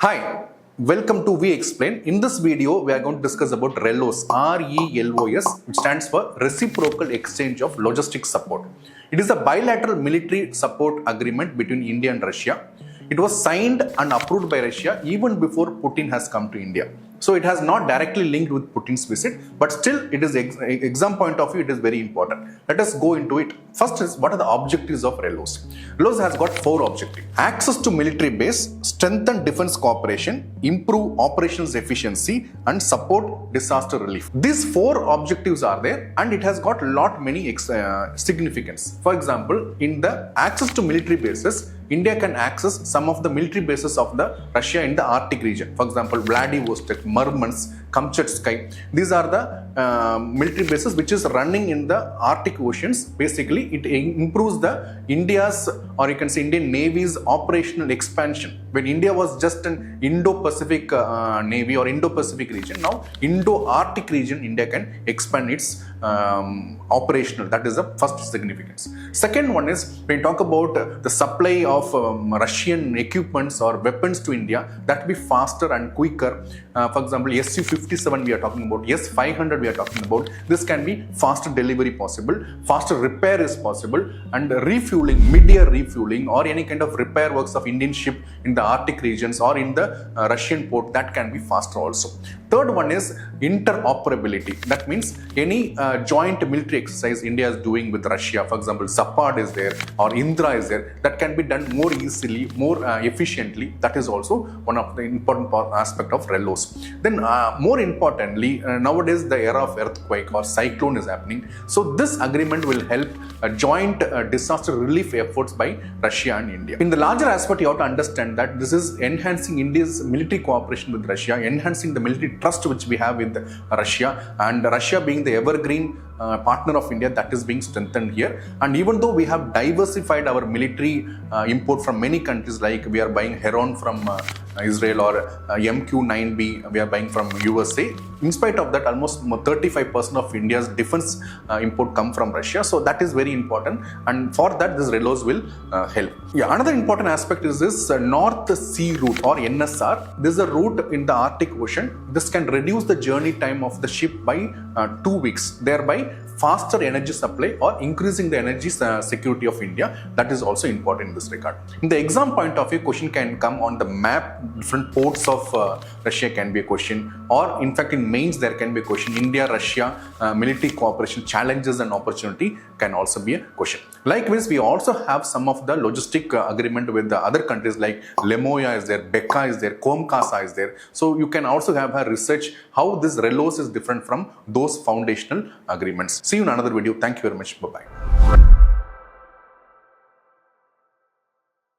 Hi, welcome to We Explain. In this video, we are going to discuss about RELOS, R-E-L-O-S, which stands for Reciprocal Exchange of Logistics Support. It is a bilateral military support agreement between India and Russia. It was signed and approved by Russia even before Putin has come to India. So it has not directly linked with Putin's visit, but still it is exam point of view, it is very important. Let us go into it. First is, what are the objectives of RELOS? RELOS has got 4 objectives. Access to military base, strengthen defense cooperation, improve operations efficiency, and support disaster relief. These 4 objectives are there, and it has got many significance. For example, in the access to military bases, India can access some of the military bases of the Russia in the Arctic region. For example, Vladivostok, Murmansk, Kamchatka. These are the military bases which is running in the Arctic oceans. Basically, it improves the India's, or you can say Indian Navy's operational expansion. When India was just an Indo-Pacific Navy or Indo-Pacific region, now Indo-Arctic region, India can expand its operational. That is the first significance. Second one is, when you talk about the supply of Russian equipments or weapons to India, that will be faster and quicker. For example, Su-57 we are talking about, S-500 we are talking about. This can be faster delivery possible, faster repair is possible, and refueling, mid-air refueling, or any kind of repair works of Indian ship in the Arctic regions or in the Russian port, that can be faster also. Third one is interoperability. That means any joint military exercise India is doing with Russia, for example, Zapad is there or Indra is there, that can be done more easily, more efficiently. That is also one of the important aspect of RELOS. Then more importantly, nowadays the era of earthquake or cyclone is happening. So this agreement will help joint disaster relief efforts by Russia and India. In the larger aspect, you have to understand that this is enhancing India's military cooperation with Russia, enhancing the military trust which we have with Russia, and Russia being the evergreen partner of India, that is being strengthened here. And even though we have diversified our military import from many countries, like we are buying Heron from Israel, or MQ-9B we are buying from USA, in spite of that, almost 35% of India's defense import come from Russia. So that is very important, and for that this RELOS will help. Another important aspect is this North Sea route, or NSR. This is a route in the Arctic Ocean. This can reduce the journey time of the ship by 2 weeks, thereby faster energy supply or increasing the energy security of India. That is also important in this regard. In the exam point of view, question can come on the map. Different ports of Russia can be a question, or in fact in mains there can be a question. India-Russia military cooperation challenges and opportunity can also be a question. Likewise, we also have some of the logistic agreement with the other countries, like Lemoya is there, Becca is there, Comcasa is there. So you can also have a research how this RELOS is different from those foundational agreements. See you in another video. Thank you very much. Bye-bye.